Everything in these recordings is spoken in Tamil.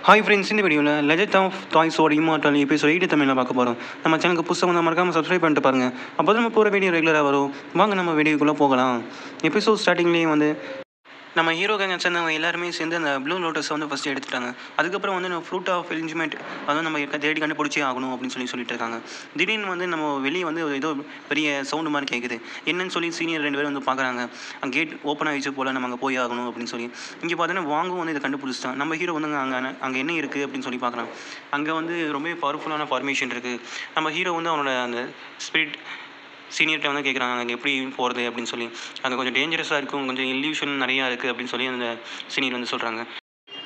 ஹாய் ஃப்ரெண்ட்ஸ், இந்த வீடியோவில் லெஜெண்ட் ஆஃப் டாய்ஸோட இம்மார்டல் எபிசோட் 8 தமிழில் பார்க்க போகிறோம். நம்ம சேனலுக்கு புதுசாக வந்து மறக்காமல் சப்ஸ்கிரைப் பண்ணிட்டு பாருங்கள். அப்போ தான் நம்ம போகிற வீடியோ ரெகுலராக வரும். வாங்க நம்ம வீடியோக்குள்ளே போகலாம். எபிசோட் ஸ்டார்டிங்லேயே வந்து நம்ம ஹீரோ கேங்க சேர்ந்தவங்க எல்லாருமே சேர்ந்து அந்த ப்ளூ லோட்டஸை வந்து ஃபஸ்ட்டு எடுத்துட்டாங்க. அதுக்கப்புறம் வந்து நம்ம ஃப்ரூட் ஆஃப் என்ஜாய்மெண்ட் அதை நம்ம தேடி கண்டுபிடிச்சே ஆகணும் அப்படின்னு சொல்லிட்டு இருக்காங்க. திடீர்னு வந்து நம்ம வெளியே வந்து ஏதோ பெரிய சவுண்டு மாதிரி கேட்குது. என்னன்னு சொல்லி சீனியர் 2 பேரும் வந்து பார்க்குறாங்க. அங்கே கேட் ஓப்பன் ஆகிடுச்சு போல், நம்ம அங்கே போய் ஆகணும் அப்படின்னு சொல்லி. இங்கே பார்த்தீங்கன்னா வாங்கும் வந்து இதை கண்டுபிடிச்சிட்டான். நம்ம ஹீரோ வந்து அங்கே என்ன இருக்குது அப்படின்னு சொல்லி பார்க்குறான். அங்கே வந்து ரொம்ப பவர்ஃபுல்லான ஃபார்மேஷன் இருக்குது. நம்ம ஹீரோ வந்து அவனோட அந்த ஸ்பிரிட் சீனியர்கிட்ட வந்து கேட்குறாங்க அங்கே எப்படி போகிறது அப்படின்னு சொல்லி. அங்கே கொஞ்சம் டேஞ்சரஸாக இருக்கும், கொஞ்சம் இல்யூஷன் நிறையா இருக்குது அப்படின்னு சொல்லி அந்த சீனியர் வந்து சொல்கிறாங்க.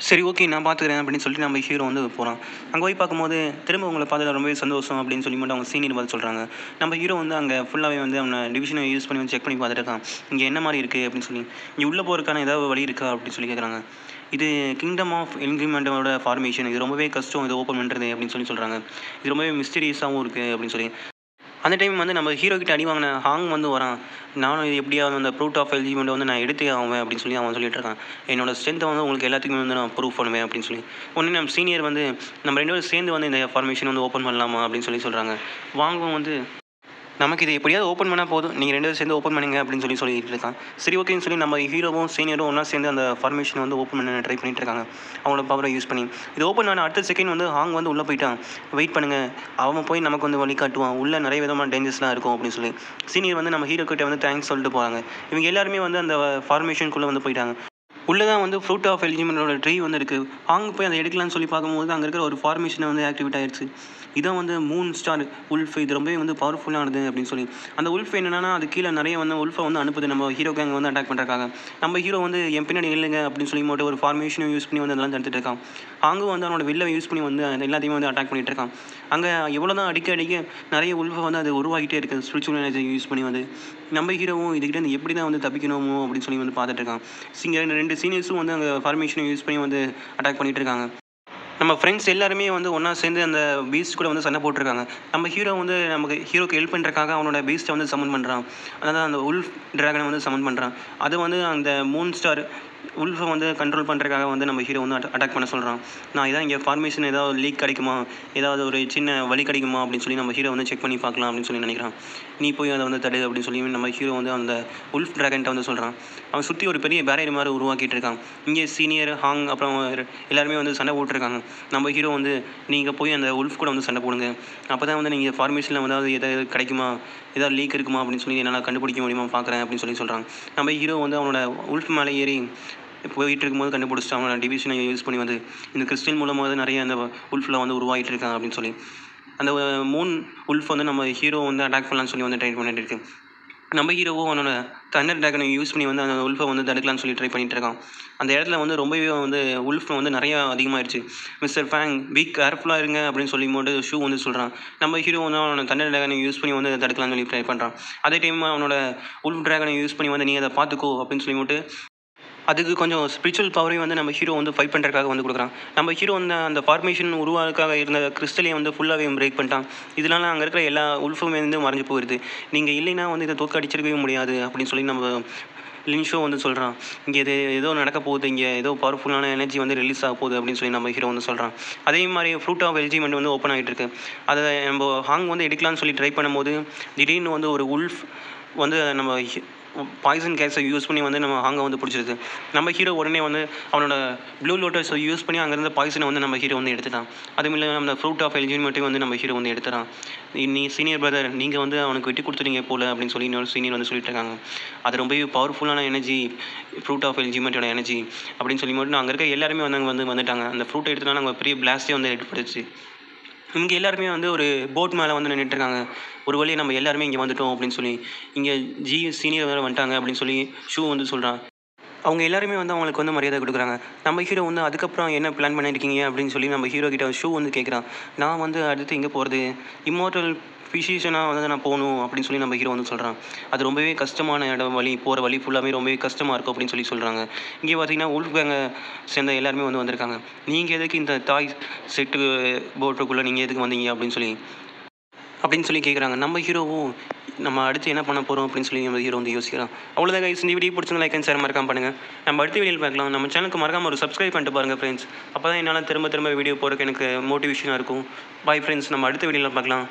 சரி, ஓகே, நான் பார்த்துக்கிறேன் அப்படின்னு சொல்லிட்டு நம்ம ஹீரோ வந்து போகிறான். அங்கே போய் பார்க்கும்போது திரும்ப உங்களை பார்த்தா ரொம்பவே சந்தோஷம் அப்படின்னு சொல்லி மட்டும் அவங்க சீனியர் பார்த்து சொல்கிறாங்க. நம்ம ஹீரோ வந்து அங்கே ஃபுல்லாகவே வந்து அவனை டிவிஷனை யூஸ் பண்ணி வந்து செக் பண்ணி பார்த்துட்டு இருக்கான். இங்கே என்ன மாதிரி இருக்குது அப்படின்னு சொல்லி. இங்கே உள்ளே போகிறதுக்கான ஏதாவது வழி இருக்கா அப்படின்னு சொல்லி கேட்குறாங்க. இது கிங்டம் ஆஃப் என்கிரிமெண்ட்டோட ஃபார்மேஷன், இது ரொம்பவே கஷ்டம் இதை ஓப்பன் பண்ணுறது அப்படின்னு சொல்லி சொல்கிறாங்க. இது ரொம்பவே மிஸ்டீரியஸாகவும் இருக்குது அப்படின்னு சொல்லி. அந்த டைம் வந்து நம்ம ஹீரோ கிட்ட அடி வாங்கின ஹாங் வந்து வரான். நானும் இது எப்படியாவது அந்த ப்ரூட் ஆஃப் எலிஜிமெண்ட்டை வந்து நான் எடுத்தே ஆவேன் அப்படின்னு சொல்லி அவன் சொல்லிட்டு இருக்கான். என்னோட ஸ்ட்ரென்த்தை வந்து உங்களுக்கு எல்லாத்துக்குமே வந்து நான் ப்ரூவ் பண்ணுவேன் அப்படின்னு சொல்லி. ஒன்று நம்ம சீனியர் வந்து நம்ம 2 பேரும் சேர்ந்து வந்து இந்த ஃபார்மேஷன் வந்து ஓப்பன் பண்ணலாமா அப்படின்னு சொல்லி சொல்கிறாங்க. வாங்கும் வந்து நமக்கு இது எப்படியாவது ஓப்பன் பண்ணால் போதும், நீங்கள் 2 பேரும் சேர்ந்து ஓப்பன் பண்ணுங்க அப்படின்னு சொல்லிட்டு இருக்கான். சரி, ஓகேன்னு சொல்லி நம்ம ஹீரோவும் சீனியரும் ஒன்றா சேர்ந்து அந்த ஃபார்மேஷனை வந்து ஓப்பன் பண்ண ட்ரை பண்ணிட்டு இருக்காங்க. அவங்களோட பவரை யூஸ் பண்ணி இது ஓப்பன் ஆன அடுத்த செகண்ட் வந்து ஹாங் வந்து உள்ளே போயிட்டான். வெயிட் பண்ணுங்கள், அவன் போய் நமக்கு வந்து வழி காட்டுவான், உள்ளே நிறைய விதமான டேஞ்சர்ஸ்லாம் இருக்கும் அப்படின்னு சொல்லி. சீனியர் வந்து நம்ம ஹீரோ கிட்ட வந்து தேங்க்ஸ் சொல்லிட்டு போகிறாங்க. இவங்க எல்லாருமே வந்து அந்த ஃபார்மேஷனுக்குள்ளே வந்து போயிட்டாங்க. உள்ளே தான் வந்து ஃப்ரூட் ஆஃப் எலிஜிமெண்டோட ட்ரீ வந்து இருக்குது. அங்கே போய் அதை எடுக்கலாம்னு சொல்லி பார்க்கும்போது அங்கே இருக்கிற ஒரு ஃபார்மேஷனை வந்து ஆக்டிவேட் ஆகிடுச்சு. இதான் வந்து மூன் ஸ்டார் உல்ஃப், இது ரொம்பவே வந்து பவர்ஃபுல்லானது அப்படின்னு சொல்லி. அந்த உல்ஃப் என்னென்னா அது கீழே நிறைய வந்து உல்ஃபை வந்து அனுப்புது நம்ம ஹீரோ கேங் வந்து அட்டாக் பண்ணுறாங்க. நம்ம ஹீரோ வந்து என் பின்னாடி இல்லைங்க அப்படின்னு சொல்லி மட்டும் ஒரு ஃபார்மேஷனை யூஸ் பண்ணி வந்து அதெல்லாம் தடுத்துட்டு இருக்கான். அங்கே வந்து அவனோட வில்லை யூஸ் பண்ணி வந்து எல்லாத்தையுமே வந்து அட்டாக் பண்ணிட்டு இருக்கான். அங்கே எவ்வளோ தான் அடிக்க நிறைய உல்ஃபை வந்து அது உருவாகிட்டே இருக்குது ஸ்பிரிச்சுவல் எனர்ஜி யூஸ் பண்ணி வந்து. நம்ம ஹீரோவும் இதுக்கிட்ட எப்படி தான் வந்து தப்பிக்கணுமோ அப்படின்னு சொல்லி வந்து பார்த்துட்டு இருக்கான். இங்கே 2 சீனியர்ஸும் வந்து அங்கே ஃபார்மேஷனை யூஸ் பண்ணி வந்து அட்டாக் பண்ணிட்டு இருக்காங்க. நம்ம ஃப்ரெண்ட்ஸ் எல்லாருமே வந்து ஒன்றா சேர்ந்து அந்த பீஸ்ட் கூட வந்து சண்டை போட்டிருக்காங்க. நம்ம ஹீரோ வந்து நமக்கு ஹீரோக்கு ஹெல்ப் பண்ணுறக்காக அவனோட பீஸ்ட்டை வந்து சமன் பண்ணுறான். அதாவது அந்த உல்ஃப் ட்ராகனை வந்து சமன் பண்ணுறான். அது வந்து அந்த மூன் ஸ்டார் உல்ஃபை வந்து கண்ட்ரோல் பண்ணுறதுக்காக வந்து நம்ம ஹீரோ வந்து அட்டாக் பண்ண சொல்கிறான். நான் இதான் இங்கே ஃபார்மேஷன் ஏதாவது லீக் கிடைக்குமா, ஏதாவது ஒரு சின்ன வழி கிடைக்குமா அப்படின்னு சொல்லி நம்ம ஹீரோ வந்து செக் பண்ணி பார்க்கலாம் அப்படின்னு சொல்லி நினைக்கிறான். நீ போய் அதை வந்து தடு அப்படின்னு சொல்லி நம்ம ஹீரோ வந்து அந்த உல்ஃப் ட்ராகன்ட்ட வந்து சொல்கிறான். அவன் சுற்றி ஒரு பெரிய பேரியர் மாதிரி உருவாக்கிட்டு இருக்கான். இங்கே சீனியர் ஹாங் அப்புறம் எல்லாருமே வந்து சண்டை போட்டுருக்காங்க. நம்ம ஹீரோ வந்து நீங்கள் போய் அந்த உல்ஃப் கூட வந்து சண்டை போடுங்க, அப்போ தான் வந்து நீங்கள் ஃபார்மேஷனில் வந்து எதாவது கிடைக்குமா, ஏதாவது லீக் இருக்குமா அப்படின்னு சொல்லி என்னால் கண்டுபிடிக்க முடியுமா பார்க்குறேன் அப்படின்னு சொல்லி சொல்கிறாங்க. நம்ம ஹீரோ வந்து அவனோட உல்ஃப் மேலே ஏறி போயிட்டு இருக்கும்போது கண்டுபிடிச்சிட்டு அவனோட டிவிஷனை யூஸ் பண்ணி வந்து இந்த கிறிஸ்டின் மூலமாக வந்து நிறைய அந்த உல்ஃபில் வந்து உருவாகிட்டு இருக்காங்க அப்படின்னு சொல்லி. அந்த மூன் உல்ஃப் வந்து நம்ம ஹீரோ வந்து அட்டாக் பண்ணலான்னு சொல்லி வந்து ட்ரை பண்ணிட்டு இருக்கு. நம்ம ஹீரோவும் அவனோட தண்டர் ட்ராகனை யூஸ் பண்ணி வந்து அந்த உல்ஃபை வந்து தடுக்கலான்னு சொல்லி ட்ரை பண்ணிட்டு இருக்கான். அந்த இடத்துல வந்து ரொம்பவே வந்து உல்ஃப் வந்து நிறையா அதிகமாகிடுச்சு. மிஸ்டர் ஃபேங் பி கேர்ஃபுல்லாக இருங்க அப்படின்னு சொல்லி போட்டு ஷூ வந்து சொல்கிறான். நம்ம ஹீரோ வந்து அவனோட தண்டர் ட்ராகனை யூஸ் பண்ணி வந்து தடுக்கலாம்னு சொல்லி ட்ரை பண்ணுறான். அதே டைம் அவனோட உல்ஃப் ட்ராகனை யூஸ் பண்ணி வந்து நீ அதை பார்த்துக்கோ அப்படின்னு சொல்லி போட்டு அதுக்கு கொஞ்சம் ஸ்பிரிச்சுவல் பவரையும் வந்து நம்ம ஹீரோ வந்து ஃபைட் பண்ணுறதுக்காக வந்து கொடுக்குறான். நம்ம ஹீரோ வந்து அந்த ஃபார்மேஷன் உருவாக்காக இருந்த கிறிஸ்டலையும் வந்து ஃபுல்லாகவே பிரேக் பண்ணிட்டான். இதனால அங்கே இருக்கிற எல்லா உல்ஃபுமே வந்து மறைஞ்சு போயிடுது. நீங்கள் இல்லைன்னா வந்து இதை தோற்கடிச்சிருக்கவே முடியாது அப்படின்னு சொல்லி நம்ம லின்ஷோ வந்து சொல்கிறான். இங்கே இது ஏதோ நடக்க போகுது, இங்கே ஏதோ பவர்ஃபுல்லான எனர்ஜி வந்து ரிலீஸ் ஆக போகுது அப்படின்னு சொல்லி நம்ம ஹீரோ வந்து சொல்கிறான். அதே மாதிரி ஃப்ரூட் ஆஃப் எலிஜிமெண்ட் வந்து ஓப்பன் ஆகிட்டு இருக்கு. அதை நம்ம ஹாங் வந்து எடுக்கலான்னு சொல்லி ட்ரை பண்ணும்போது திடீர்னு வந்து ஒரு உல்ஃப் வந்து நம்ம பாய்சன் கேஸை யூஸ் பண்ணி வந்து நம்ம ஹாங்கை வந்து பிடிச்சிருது. நம்ம ஹீரோ உடனே வந்து அவனோட ப்ளூ லோட்டஸை யூஸ் பண்ணி அங்கேருந்து பாய்சனை வந்து நம்ம ஹீரோ வந்து எடுத்துட்டான். அதுவும் இல்லாமல் அந்த ஃப்ரூட் ஆஃப் எலிஜிமெண்ட்டையும் வந்து நம்ம ஹீரோ வந்து எடுத்துட்டான். நீ சீனியர் பிரதர், நீங்கள் வந்து அவனுக்கு விட்டு கொடுத்துட்டீங்க போல் அப்படின்னு சொல்லி இன்னொரு சீனியர் வந்து சொல்லிட்டு இருக்காங்க. அது ரொம்பவே பவர்ஃபுல்லான எனர்ஜி, ஃப்ரூட் ஆஃப் எலிஜிமெண்ட்டோட எனர்ஜி அப்படின்னு சொல்லி மட்டும் அங்கே இருக்க எல்லாருமே வந்து அங்கே வந்துட்டாங்க. அந்த ஃப்ரூட்டை எடுத்துட்டாலும் அங்கே பெரிய பிளாஸ்டே வந்து ஏற்பட்டுச்சு. இங்கே எல்லாருமே வந்து ஒரு போட் மேலே வந்து நின்றுட்டுருக்காங்க. ஒரு வழியை நம்ம எல்லாருமே இங்கே வந்துட்டோம் அப்படின்னு சொல்லி. இங்கே சீனியர் வேறு வந்துட்டாங்க அப்படின்னு சொல்லி ஷூ வந்து சொல்கிறான். அவங்க எல்லாருமே வந்து அவங்களுக்கு வந்து மரியாதை கொடுக்குறாங்க. நம்ம ஹீரோ வந்து அதுக்கப்புறம் என்ன பிளான் பண்ணியிருக்கீங்க அப்படின்னு சொல்லி நம்ம ஹீரோ கிட்ட ஷூ வந்து கேட்குறான். நான் வந்து அடுத்து எங்கே போகிறது, இம்மோர்டல் ஃபிசிஷியனாக வந்து நான் போகணும் அப்படின்னு சொல்லி நம்ம ஹீரோ வந்து சொல்கிறான். அது ரொம்பவே கஷ்டமான இடம், போகிற வழி ஃபுல்லாகவே ரொம்பவே கஷ்டமாக இருக்கும் அப்படின்னு சொல்லி சொல்கிறாங்க. இங்கே பார்த்தீங்கன்னா உல்ஃப் கேங்கை சேர்ந்த எல்லாருமே வந்து வந்திருக்காங்க. நீங்கள் எதுக்கு இந்த தாய் செட்டு போட்டுக்குள்ளே நீங்கள் எதுக்கு வந்தீங்க அப்படின்னு சொல்லி அப்படின்னு சொல்லி கேட்குறாங்க. நம்ம ஹீரோவும் நம்ம அடுத்து என்ன பண்ண போகிறோம் அப்படின்னு சொல்லி நம்ம ஹீரோ வந்து யோசிக்கிறான். அவ்வளோதான் கைஸ், இந்த வீடியோ பிடிச்சிங்க லைக் அண்ட் ஷேர் மறக்காம பண்ணுங்கள். நம்ம அடுத்த வீடியோவில் பார்க்கலாம். நம்ம சேனலுக்கு மறக்காம ஒரு சப்ஸ்கிரைப் பண்ணிட்டு பாருங்கள் ஃப்ரெண்ட்ஸ். அப்போ தான் என்னால் திரும்ப திரும்ப வீடியோ போகிறதுக்கு எனக்கு மோட்டிவேஷனாக இருக்கும். பாய் ஃப்ரெண்ட்ஸ், நம்ம அடுத்த வீடியோவில் பார்க்கலாம்.